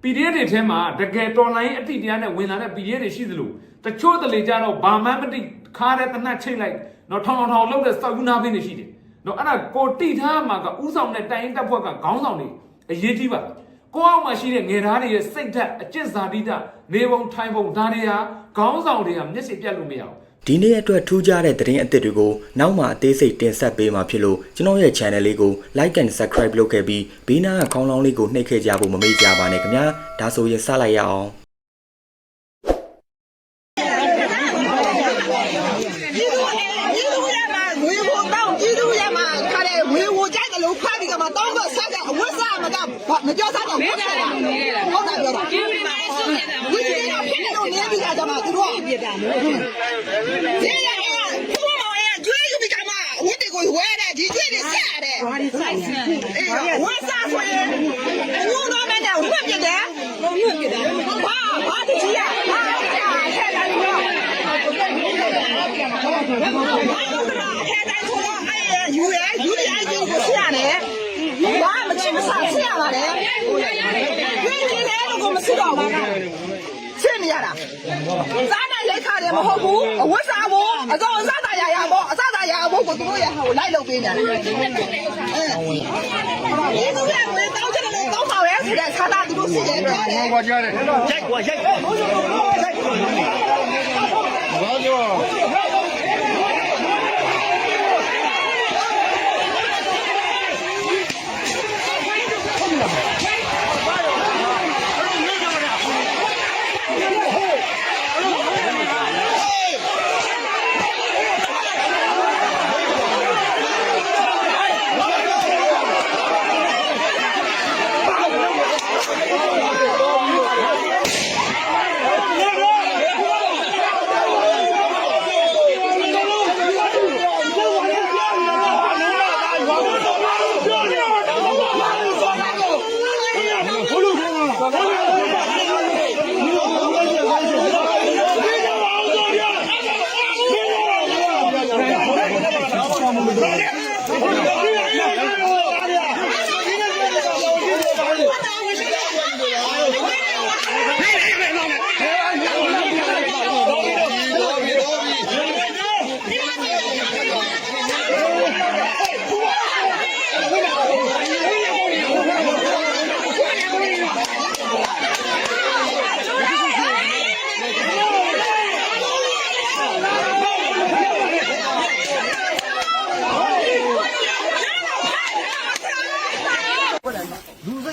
PDF တွေထဲမှာတကယ်တော်လိုင်းအတိတရားနဲ့ဝင်လာတဲ့ PDF တွေရှိသလိုတချို့တလေကြတော့ဘာမှမတိခါတဲ့တနတ်ချိတ်လိုက်နော်ထောင်လောက်တဲ့စောက်ယူနာပင်းတွေရှိတယ်နော်အဲ့ဒါကိုတိထားမှာကဥဆောင်တဲ့တိုင်တက်ဖွဲ့ကခေါင်းဆောင်တွေအရေးကြီးပါကိုအောင်မှာရှိတဲ့ငယ်သားတွေရဲ့စိတ်ဓာတ်အကျင့်စာတိတနေပုံထိုင်ပုံဒါတွေဟာခေါင်းဆောင်တွေကမျက်စိပြတ်လို့မရဘူးဒီနေ့အတွက်ထူးခြားတဲ့သတင်းအသစ်တွေကိုနောက်မှအသေးစိတ်တင်ဆက်ပေးမှာဖြစ်လို့ကျွန်တော်ရဲ့ channel လေးကို like and subscribe လုပ်ခဲ့ပြီးဘေးနားကခေါင်းလောင်းလေးကိုနှိပ်ခဲ့ကြဖို့မမေ့ကြပါနဲ့ခင်ဗျာဒါဆိုရင်စလိုက်ရအောင်မကြောက်စားတော့ဟုတ်တာပြောတာဒီလိုမျိုးဆိုနေတာဝိသေကဖြစ်နေလို့နေပြီးကြမှာသူတို့ပြတာနော်ဒီရအဲ့ဘုမောရဲ့ကျွေးယူပြီးကြမှာဝိသေကိုဝဲတယ်ဒီကျွေးတွေဆက်ရတယ်ဘာဒီဆိုင်ဆန်းဝတ်စားဆိုရင်ဘုံတော့မနဲ့ဝတ်ပြတယ်ဘုံဝတ်ပြတယ်ဘာဒီကြီးရဟာဆဲလာလို့ဘာလို့ဟဲ့တိုင်းဆိုတော့အဲ့ယူဒီအိုက်ကိုဆက်ရတယ်ဘာမချင်မစားဆက်ရပါတယ်ဒီနေ့လည်းကိုမစစ်တော့ဘူးချက်နေရတာစားနိုင်လက်ခါတယ်မဟုတ်ဘူးအဝတ်စားဖို့အစောအစားတာရဖို့အစားတာရဖို့ကိုသူတို့ရဟိုလိုက်လုပ်ပေးနေတယ်ဒီလိုလည်းဝေးတောင်းချင်တယ်တောင်းပါရဲ့ဆိုတဲ့စားတာသူတို့စစ်ရတယ်ကွာကြားတယ်ရိုက်ကွာရိုက်ဘာကြော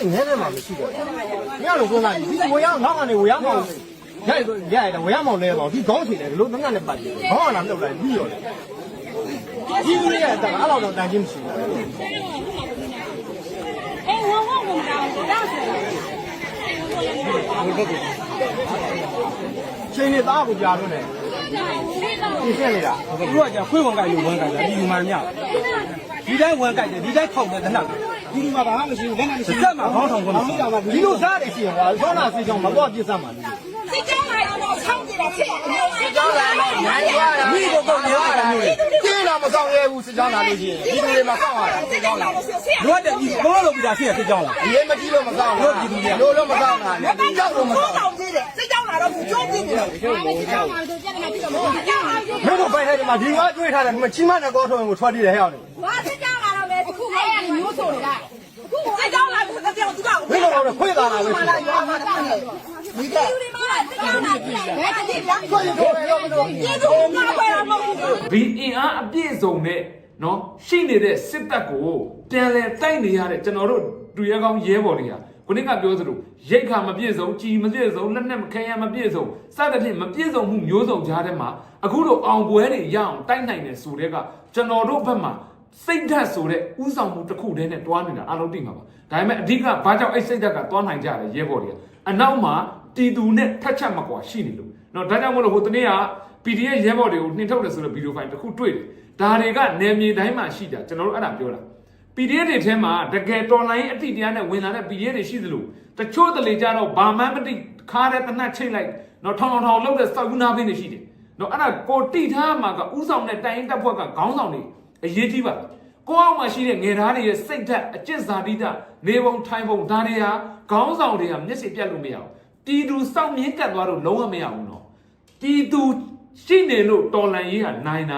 နည်းနည်းမှမရှိတော့ညလုံးသွန်းလာပြီဒီဝေရောက်နောက်ကနေဝေရောက်မောင်ရတယ်ဝေရောက်မောင်လဲတော့ဒီခေါင်းချေတယ်ဒီလိုငငနဲ့ပတ်တယ်ခေါင်းကလာမြုပ်လိုက်ပြီးရောလေဒီလိုရတာအဲ့လောက်တော့တန်ချင်းမရှိဘူးအေးဝဝဝတောင်းတောင်းဆိုချိန်နေသားကိုကြားလို့နေဒီဆက်နေတာသူကကြာခွေးဝင်ကြိုက်လို့ဝင်ကြိုက်တာဒီလူမှမြဒီတိုင်းဝင်ကြိုက်တယ်ဒီတိုင်းခေါက်တယ်တနက်ဒီလူမှာဘာမှမရှိဘူးလက်နဲ့မရှိဘူးစက်မှာခေါင်းဆောင်ကုန်ဒီလိုစားတယ်ရှိရင်ဟာဆောနာစီကြောင့်မတော့ပြစ်စမ်းပါဘူးစိတ်ကြောင်းလာတော့ဆောင်းကြည့်တာဖြစ်စိတ်ကြောင်းလာတော့ညာရတာမိတော့တော့ရတာမျိုးကျင်းတော့မဆောင်ရဲဘူးစစ်ကြောင်းလာလို့ရှိရင်ဒီလူတွေမှာစောင့်ရတာစစ်ကြောင်းလာလို့တဲ့ဒီဘောလုံးပြတာရှိရစစ်ကြောင်းလာအရေးမကြီးလို့မဆောင်လို့ဒီလူတွေလို့တော့မဆောင်တာလေကြောက်လို့မဆောင်ကြည့်တယ်စိတ်ကြောင်းလာတော့သူကြိုးကြည့်တယ်စိတ်ကြောင်းလာတော့ကြက်နေပြီတော့မဟုတ်ဘူးမင်းတို့ပိုက်ထဲမှာဒီငါတွေးထားတယ်မချီမနဲ့ကောထုံးကိုထွက်တည်တယ်ဟဲ့အောင်ဘာစိတ်ကြောင်းလာတော့လေအခုအဲ့ဒီမျိုးဆိုနေတာအခုစိတ်ကြောင်းလာတော့ပြောသူကမင်းတို့ခွေးသားလာလို့ရှိတယ်ဒီကလူတွေမှာစိတ်ကြောင်းလာကြည့်တယ်ဘယ်တည်းလမ်းခွေးတို့ရောမလို့ဒီလိုငါပဲမဟုတ်ဘူးဘီအင်အားအပြည့်စုံနဲ့နော်ရှိနေတဲ့စစ်တပ်ကိုပြန်လဲတိုက်နေရတဲ့ကျွန်တော်တို့တူရဲကောင်းရဲဘော်တွေကခုနကပြောသလိုရိတ်ခါမပြည့်စုံကြည်မပြည့်စုံလက်နဲ့မခဲရမပြည့်စုံစသဖြင့်မပြည့်စုံမှုမျိုးစုံကြားထဲမှာအခုလိုအောင်ပွဲတွေရအောင်တိုက်နိုင်တယ်ဆိုတဲ့ကကျွန်တော်တို့ဘက်မှာစိတ်ဓာတ်ဆိုတဲ့ဥဆောင်မှုတစ်ခုတည်းနဲ့တွားနေတာအားလုံးသိမှာပါဒါပေမဲ့အဓိကဘာကြောင့်အဲ့စိတ်ဓာတ်ကတွားနိုင်ကြတယ်ရဲဘော်တွေကအနောက်မှာတီတူနဲ့ထက်ချက်မကွာရှိနေလို့နော်ဒါကြောင့်မလို့ဟိုတနေ့က PDF ရဲဘော်တွေကိုနှင်ထုတ်တယ်ဆိုတဲ့ဗီဒီယိုဖိုင်တစ်ခုတွေ့တယ်ဒါတွေကနယ်မြေတိုင်းမှာရှိတာကျွန်တော်တို့အဲ့ဒါပြောတာ PDF တွေထဲမှာတကယ်တော်လိုင်းအတိတရားနဲ့ဝင်လာတဲ့ PDF တွေရှိသလိုတချို့တလေကြတော့ဘာမှမတိခါတဲ့တနတ်ချိတ်လိုက်နော်ထောင်လောက်တဲ့စောက်ယူနာပင်းတွေရှိတယ်နော်အဲ့ဒါကိုတိထားမှာကဥဆောင်တဲ့တိုင်တက်ဖွဲ့ကခေါင်းဆောင်တွေအရေးကြီးပါ ကိုအောင်မှရှိတဲ့ငယ်သားတွေရဲ့စိတ်ဓာတ်အကျင့်စာတိဓာတ်နေပုံထိုင်ပုံဒါတွေဟာခေါင်းဆောင်တွေကမျက်စိပြတ်လို့မရဘူးပြည်သူစောင့်မြင့်ကတ်သွားလို့လုံးဝမရဘူးနော်ပြည်သူရှိနေလို့တော်လန်ရေးဟာနိုင်တာ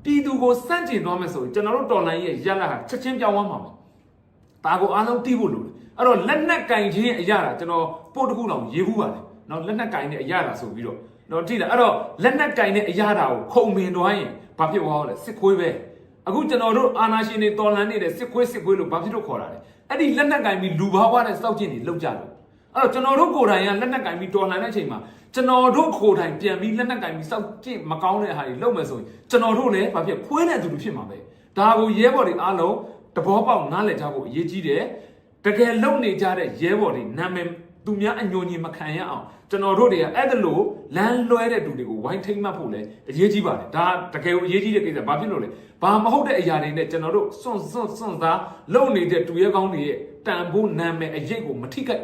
ပြည်သူကိုစန့်ကျင်သွားမယ်ဆိုရင်ကျွန်တော်တို့တော်လန်ရေးရဲ့ရလဟာချက်ချင်းပြောင်းသွားမှာပဲဒါကိုအားလုံးသိဖို့လိုတယ်အဲ့တော့လက်နက်ကင်ခြင်းအရာတာကျွန်တော်ပို့တစ်ခုတောင်ရေးဘူးပါတယ်နော်လက်နက်ကင်တဲ့အရာတာဆိုပြီးတော့နော်ကြည့်လားအဲ့တော့လက်နက်ကင်တဲ့အရာတာကိုခုံမင်သွားရင်ဘာဖြစ်သွားလဲစစ်ခွေးပဲအခုကျွန်တော်တို့အာနာရှင်တွေတော်လန်နေတဲ့စစ်ခွေးလို့ဘာဖြစ်လို့ခေါ်တာလဲအဲ့ဒီလက်နက်ကင်ပြီးလူဘာဝတဲ့စောက်ကျင်တွေလောက်ကြလို့အဲ့တော့ကျွန်တော်တို့ကိုယ်တိုင်ကလက်နက်ကင်ပြီးတော်လန်တဲ့အချိန်မှာကျွန်တော်တို့ကိုယ်တိုင်ပြန်ပြီးလက်နက်ကင်ပြီးစောက်ကျင်မကောင်းတဲ့ဟာတွေလုပ်မယ်ဆိုရင်ကျွန်တော်တို့လည်းဘာဖြစ်ခွေးတဲ့သူတွေဖြစ်မှာပဲဒါကိုရဲဘော်တွေအားလုံးတဘောပေါက်နားလည်ကြဖို့အရေးကြီးတယ်တကယ်လုံနေကြတဲ့ရဲဘော်တွေနာမည်သူများအညိုညင်မခံရအောင်ကျွန်တော်တို့တွေကအဲ့ဒါလို့လမ်းလွဲတဲ့သူတွေကိုဝိုင်းထိမ့်မှတ်ဖို့လည်းအရေးကြီးပါတယ်ဒါတကယ်ကိုအရေးကြီးတဲ့ကိစ္စဘာဖြစ်လို့လဲဘာမဟုတ်တဲ့အရာတွေနဲ့ကျွန်တော်တို့စွန့်သားလုံနေတဲ့သူရဲကောင်းတွေရဲ့တန်ဖိုးနာမည်အရေးကိုမထိခို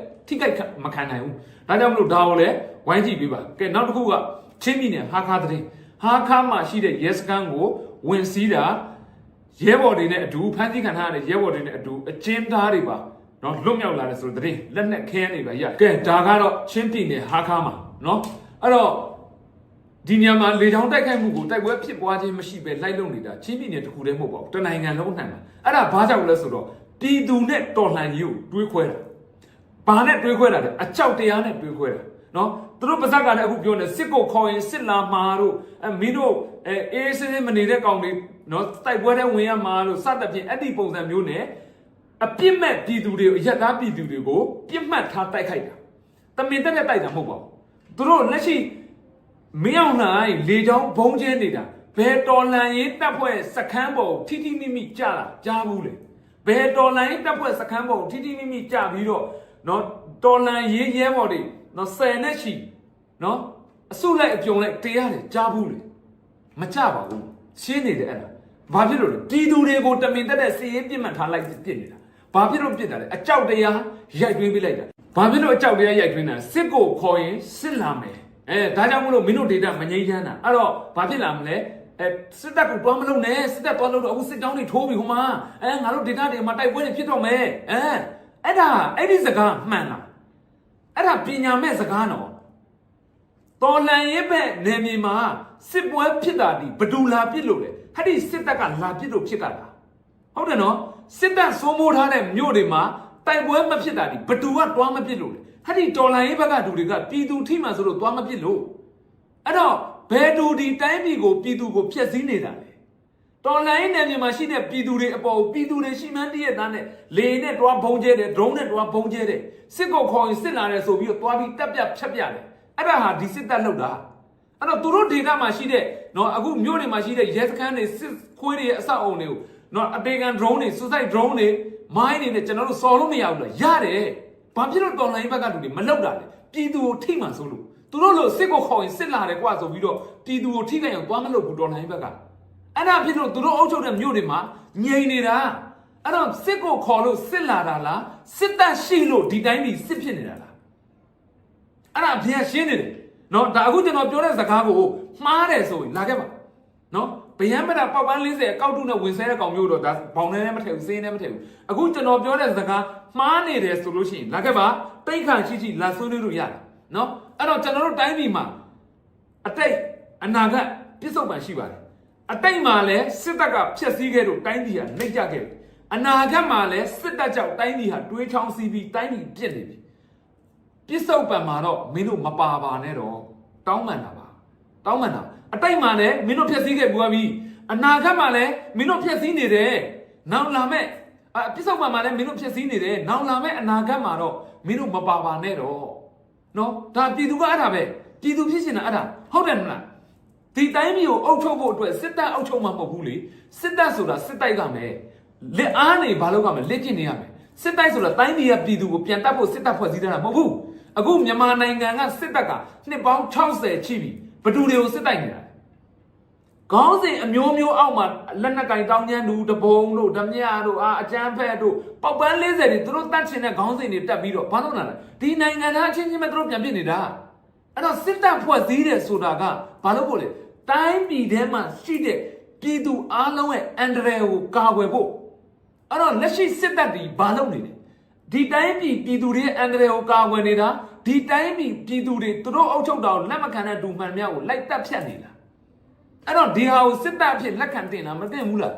က်မခံနိုင်ဘူးဒါကြောင့်မလို့ဒါကိုလည်းဝိုင်းကြည့်ပေးပါကဲနောက်တစ်ခုကချင်းပြည်နယ်ဟာခါတဲ့ဟာခါမှာရှိတဲ့ရဲစခန်းကိုဝင်စီးတာရဲဘော်တွေနဲ့အတူဖမ်းဆီးခံထားရတဲ့ရဲဘော်တွေနဲ့အတူအကျဉ်းသားတွေပါနော်လွတ်မြောက်လာတဲ့ဆိုတဲ့လက်နက်ခဲနေပါရကဲဒါကတော့ချင်းပြည်နယ်ဟာခါမှာနော်အဲ့တော့ဒီညမှာလေချောင်းတိုက်ခိုက်မှုကိုတိုက်ပွဲဖြစ်ပွားခြင်းမရှိပဲလိုက်လုံနေတာချင်းပြည်နယ်တစ်ခုတည်းမဟုတ်ပါဘူးတနိုင်ငံလုံးနိုင်မှာအဲ့ဒါဘာကြောင့်လဲဆိုတော့ပြည်သူနဲ့တော်လှန်ရေးကိုတွေးခွဲတာဘာနဲ့တွေးခွဲတာလဲအကြောက်တရားနဲ့တွေးခွဲတာနော်သူတို့ပါဇက်ကလည်းအခုပြောနေစစ်ကိုခေါ်ရင်စစ်လာမှာတို့မင်းတို့အေးစင်းမနေတဲ့ကောင်တွေနော်တိုက်ပွဲတဲ့ဝင်ရမှာတို့စသဖြင့်အဲ့ဒီပုံစံမျိုးနဲ့အပြစ်မဲ့ပြည်သူတွေကိုရက်သားပြည်သူတွေကိုပြစ်မှတ်ထားတိုက်ခိုက်တာတမင်တက်တိုက်တာမဟုတ်ပါဘူးသူတို့လက်ရှိမင်းအောင်နိုင်လေချောင်းဘုံကျဲနေတာဘယ်တော်လန်ရေးတပ်ဖွဲ့စခန်းပေါ်ထိထိမိမိကြာတာကြားဘူးလေဘယ်တော်လန်ရေးတပ်ဖွဲ့စခန်းပေါ်ထိထိမိမိကြာပြီးတော့နော်တော်လန်ရေးရဲဘော်တွေနော်10နဲ့ချီနော်အစုလိုက်အပြုံလိုက်တရားတယ်ကြားဘူးလေမကြပါဘူးရှင်းနေတယ်အဲ့ဒါဘာဖြစ်လို့လဲပြည်သူတွေကိုတမင်တက်စီရေးပြစ်မှတ်ထားလိုက်ပြစ်နေတာဘာဖြစ်လို့ပြစ်တာလဲအကြောက်တရားရိုက်တွင်းပေးလိုက်တာဘာဖြစ်လို့အကြောက်တရားရိုက်တွင်းတာစစ်ကိုခေါ်ရင်စစ်လာမယ်ဒါကြောင့်မလို့မင်းတို့ဒေတာမငြိမ်းချမ်းတာအဲ့တော့ဘာဖြစ်လာမလဲစစ်တပ်ကိုတွားမလုပ်နဲ့စစ်တပ်တွားလို့တော့အခုစစ်ကြောင်းတွေထိုးပြီဟိုမှာငါတို့ဒေတာတွေမှာတိုက်ပွဲတွေဖြစ်တော့မယ်အဲ့ဒါအဲ့ဒီစကားမှန်လားအဲ့ဒါပညာမဲ့စကားနော်တော်လန်ရေးဘက်နေမြေမှာစစ်ပွဲဖြစ်တာဒီဘဒူလာပြစ်လို့လေဟဲ့ဒီစစ်တပ်ကလာပြစ်လို့ဖြစ်တာလားဟုတ်တယ်နော်စစ်တပ်စိုးမိုးထားတဲ့မြို့တွေမှာတိုက်ပွဲမဖြစ်တာဒီဘဒူကတွားမပြစ်လို့လေဟဲ့ဒီတော်လန်ရေးဘက်ကလူတွေကပြည်သူထိမှဆိုလို့တွားမပြစ်လို့အဲ့တော့ဘယ်သူဒီတိုင်းပြည်ကိုပြည်သူကိုဖျက်ဆီးနေတာလဲတော်လန်ရေးနယ်မြေမှာရှိတဲ့ပြည်သူတွေအပေါ်ပြည်သူတွေရှိမှန်းတည့်ရတဲ့လေနဲ့တွားဘုံကျဲတယ်ဒရုန်းနဲ့တွားဘုံကျဲတယ်စစ်ကိုခေါ်ရင်စစ်လာတယ်ဆိုပြီးတော့တွားပြီးတက်ပြဖြတ်ပြတယ်အဲ့ဒါဟာဒီစစ်တပ်လောက်တာအဲ့တော့သူတို့ဒေတာမှာရှိတဲ့နော်အခုမြို့တွေမှာရှိတဲ့ရဲစခန်းတွေစစ်ခွေးတွေရဲ့အဆောက်အုံတွေကိုနော်အပေကန် drone တွေ suicide drone တွေမိုင်းတွေနဲ့ကျွန်တော်တို့စော်လို့မရဘူးလားရတယ်ဘာဖြစ်လို့တော်လိုင်းဘက်ကလူတွေမလောက်တာလဲပြည်သူကိုထိမှန်ဆိုလို့သူတို့လို့စစ်ကိုခေါ်ရင်စစ်လာတယ်ကွာဆိုပြီးတော့ပြည်သူကိုထိခိုက်အောင်သွားမလုပ်ဘူးတော်လိုင်းဘက်ကအဲ့ဒါဖြစ်လို့သူတို့အုပ်ချုပ်တဲ့မြို့တွေမှာငြိမ်နေတာအဲ့တော့စစ်ကိုခေါ်လို့စစ်လာတာလားစစ်တပ်ရှိလို့ဒီတိုင်းပြည်စစ်ဖြစ်နေတာလားအဲ့ဒါအပြည့်ရှင်းနေတယ်နော်ဒါအခုကျွန်တော်ပြောတဲ့စကားကိုမှားတယ်ဆိုရင်လာခဲ့ပါနော်ဗယံမတာပေါက်ပန်း40အကောက်တုနဲ့ဝင်ဆဲတဲ့ကောင်မျိုးတော့ဒါဘောင်နဲ့မထည့်ဘူးစင်းနဲ့မထည့်ဘူးအခုကျွန်တော်ပြောတဲ့စကားမှားနေတယ်ဆိုလို့ရှိရင်လာခဲ့ပါတိတ်ခါရှိလာဆွေးနွေးလို့ရတယ်နော်အဲ့တော့ကျွန်တော်တို့တိုင်းပြည်မှာအတိတ်အနာဂတ်ပြစ္ဆုတ်ပံရှိပါတယ်အတိတ်မှာလည်းစစ်တပ်ကဖျက်ဆီးခဲ့လို့တိုင်းပြည်ကနှိမ့်ကျခဲ့ပြီအနာဂတ်မှာလည်းစစ်တပ်ကြောင့်တိုင်းပြည်ဟာတွေးချောင်းစီးပြီးတိုင်းပြည်ပြစ်နေပြီပြစ္ဆုတ်ပံမှာတော့မင်းတို့မပါပါနဲ့တော့တောင်းပန်တာပါတောင်းပန်တာအတိတ်မှာလည်းမင်းတို့ဖျက်ဆီးခဲ့ဘူးပြီအနာဂတ်မှာလည်းမင်းတို့ဖျက်ဆီးနေတယ်နောက်လာမဲ့ပြစ္ဆုတ်ပံမှာလည်းမင်းတို့ဖျက်ဆီးနေတယ်နောက်လာမဲ့အနာဂတ်မှာတော့မင်းတို့မပါပါနဲ့တော့နော်ဒါပြည်သူကအဲ့ဒါပဲပြည်သူဖြစ်နေတာအဲ့ဒါဟုတ်တယ်မလားဒီတိုင်းမျိုးကိုအုပ်ချုပ်ဖို့အတွက်စစ်တပ်အုပ်ချုပ်မှာမဟုတ်ဘူးလေစစ်တပ်ဆိုတာစစ်တိုက်ကမယ်လက်အားနေဘာလို့ကမယ်လက်ကျင့်နေရမယ်စစ်တိုက်ဆိုတာတိုင်းပြည်ကပြည်သူကိုပြန်တတ်ဖို့စစ်တပ်ဖွဲ့စည်းထားတာမဟုတ်ဘူးအခုမြန်မာနိုင်ငံကစစ်တပ်ကနှစ်ပေါင်း60ချီပြီဘယ်သူတွေကိုစစ်တိုက်နေတာခေါင်းစဉ်အမျိုးမျိုးအောက်မှာလက်နက်ကင်တောင်းကျန်းသူတဘုံတို့ဓမြတို့အကျန်းဖက်တို့ပေါက်ပန်း40တွေသူတို့တတ်ချင်တဲ့ခေါင်းစဉ်တွေတက်ပြီးတော့ဘာလို့လာလဲဒီနိုင်ငံသားအချင်းချင်းပဲသူတို့ပြန်ပြစ်နေတာအဲ့တော့စစ်တပ်ဖွဲ့စည်းတယ်ဆိုတာကဘာလို့ဖို့လဲတိုင်းပြည်ထဲမှာရှိတဲ့ပြည်သူအားလုံးရဲ့အန္တရာယ်ကိုကာကွယ်ဖို့ အဲ့တော့လက်ရှိစစ်တပ်ဒီဘာလုပ်နေလဲဒီတိုင်းပြည်သူတွေအန္တရာယ်ကိုကာကွယ်နေတာဒီတိုင်းပြည်သူတွေသူတို့အုပ်ချုပ်တာကိုလက်မခံတဲ့ဒူမှန်များကိုလိုက်တက်ဖြတ်နေတာအဲ့တော့ဒီဟာကိုစစ်တပ်အဖြစ်လက်ခံတင်တာမတင်ဘူးလား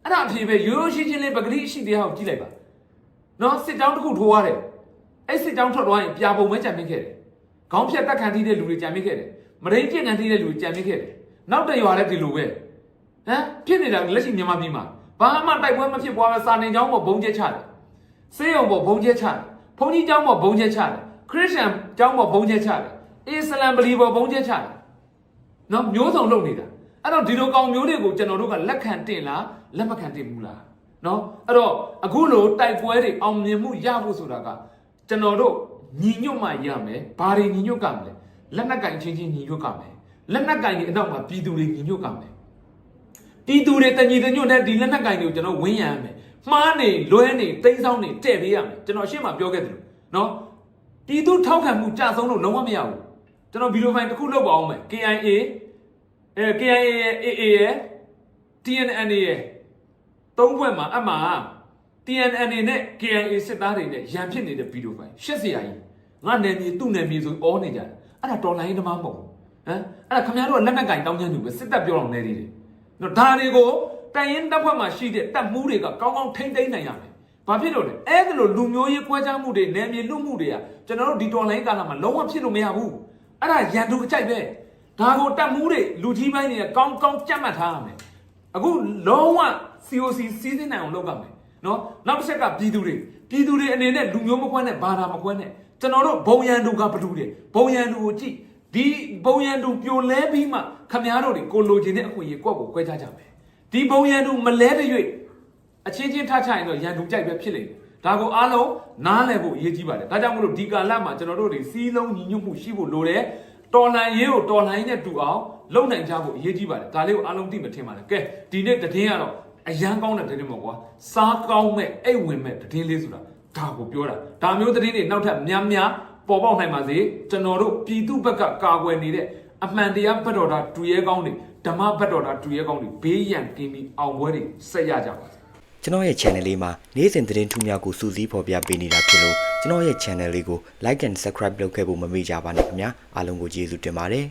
အဲ့ဒါအဖြစ်ပဲရိုးရိုးရှင်းရှင်းလေးပဂတိရှိတရားကိုကြည့်လိုက်ပါနော်စစ်တောင်းတစ်ခုထိုးရတယ်အဲ့စစ်တောင်းထွက်သွားရင်ပြာပုံပဲကြံမိခဲ့တယ်ခေါင်းဖြတ်တက်ခံထိတဲ့လူတွေကြံမိခဲ့တယ်မရင်းပြင့်ခံထိတဲ့လူကြံမိခဲ့တယ်နောက်တရွာလည်းဒီလိုပဲဟမ်ဖြစ်နေတာလက်ရှိမြန်မာပြည်မှာဘာမှတိုက်ပွဲမဖြစ်ပွားပဲစာနေကြောင်းပေါ်ဘုံကျဲချတယ်စေးရုံပေါ်ဘုံကျဲချတယ်ဘုန်းကြီးကျောင်းပေါ်ဘုံကျဲချတယ်ခရစ်ယာန်ကျောင်းပေါ်ဘုံကျဲချတယ်အစ္စလမ်ဗလီပေါ်ဘုံကျဲချတယ်နော်မျိုးစုံလုပ်နေတာအဲ့တော့ဒီလိုကောင်မျိုးတွေကိုကျွန်တော်တို့ကလက်ခံတင်လားလက်မခံတင်ဘူးလားနော်အဲ့တော့အခုလိုတိုက်ပွဲတွေအောင်မြင်မှုရဖို့ဆိုတာကကျွန်တော်တို့ညီညွတ်မှရမယ်ဘာတွေညီညွတ်ကမလဲလက်နက်ကင်ချင်းချင်းညီညွတ်ကမယ်လက်နက်ကင်တွေအနောက်မှာပြည်သူတွေညီညွတ်ကမယ်ပြည်သူတွေတညီတညွတ်တဲ့ဒီလက်နက်ကင်တွေကိုကျွန်တော်ဝင်းရမ်းမယ်မှားနေလွဲနေတိမ်းဆောင်နေတဲ့ပေးရမယ်ကျွန်တော်ရှင်းမှပြောခဲ့တယ်လို့နော်ပြည်သူထောက်ခံမှုကြဆုံးလို့လုံးဝမရဘူးကျွန်တော်ဗီဒီယိုဖိုင်တစ်ခုလုပ်ပါအောင်မယ် KIA AA ရဲ့ TNN ရဲ့သုံးဘက်မှာအမှ TNN နဲ့ KIA စစ်သားတွေနဲ့ရန်ဖြစ်နေတဲ့ဗီဒီယိုဖိုင်ရှက်စရာကြီးငါနယ်မြေသူ့နယ်မြေဆိုအောနေကြတယ်အဲ့ဒါတော်လိုင်းသမားမဟုတ်ဘူးဟမ်အဲ့ဒါခင်ဗျားတို့ကလက်နက်ကင်တောင်းချမ်းသူပဲစစ်တပ်ပြောအောင်နေသေးတယ်နော်ဒါတွေကိုတိုင်ရင်တပ်ဖွဲ့မှာရှိတဲ့တပ်မှုတွေကကောင်းကောင်းထိမ့်သိမ်းနိုင်ရမယ်ဘာဖြစ်လို့လဲအဲ့ဒါလိုလူမျိုးရေးကွဲခြားမှုတွေနယ်မြေလူမှုတွေကကျွန်တော်တို့ဒီတော်လိုင်းကာလမှာလုံးဝဖြစ်လို့မရဘူးအဲ့ဒါရန်သူအကြိုက်ပဲဒါကိုတပ်မှုတွေလူကြီးပိုင်းတွေကကောင်းကောင်းကြက်မှတ်ထားရမယ်အခုလုံးဝ COC စီးစင်းနိုင်အောင်လုပ်ရမယ်နော်နောက်တစ်ချက်ကပြည်သူတွေအနေနဲ့လူမျိုးမခွဲနဲ့ဘာသာမခွဲနဲ့ကျွန်တော်တို့ဘုံရန်သူကဘလူတွေဘုံရန်သူကိုကြည့်ဒီဘုံရန်သူပြိုလဲပြီးမှခမည်းတော်တွေကိုလိုချင်တဲ့အခွင့်အရေးကိုယ့်ကိုခွဲခြားကြမယ်ဒီဘုံရန်သူမလဲတဲ့၍အချင်းချင်းထားချရင်တော့ရန်သူကြိုက်ပဲဖြစ်လိမ့်မယ်ဒါကိုအားလုံးနားလည်ဖို့အရေးကြီးပါတယ်ဒါကြောင့်မို့လို့ဒီကာလမှာကျွန်တော်တို့တွေစီးလုံးညီညွတ်မှုရှိဖို့လိုတယ်တော်လှန်ရေးကိုတော်လှန်ရေးနဲ့တူအောင်လုပ်နိုင်ကြဖို့အရေးကြီးပါတယ်ဒါလေးကိုအားလုံးသိမှထင်ပါတယ်ကဲဒီနေ့သတင်းကတော့အရန်ကောင်းတဲ့သတင်းပေါ့ကွာစားကောင်းမဲ့အိတ်ဝင်မဲ့သတင်းလေးဆိုတာဒါကိုပြောတာဒါမျိုးသတင်းတွေနောက်ထပ်များပေါ်ပေါက်နိုင်ပါစေကျွန်တော်တို့ပြည်သူဘက်ကကာကွယ်နေတဲ့အမှန်တရားဘက်တော်တာတူရဲကောင်းတွေဓမ္မဘက်တော်တာတူရဲကောင်းတွေဘေးရန်ကင်းပြီးအောင်ပွဲတွေဆက်ရကြပါစေကျွန်တော်ရဲ့ channel လေးမှာနေ့စဉ်သတင်းထူးများကိုစူးစီးဖော်ပြပေးနေတာဖြစ်လို့ကျွန်တော်ရဲ့ channel လေးကို like and subscribe လုပ်ခဲ့ဖို့မမေ့ကြပါနဲ့ခင်ဗျာအားလုံးကိုကျေးဇူးတင်ပါတယ်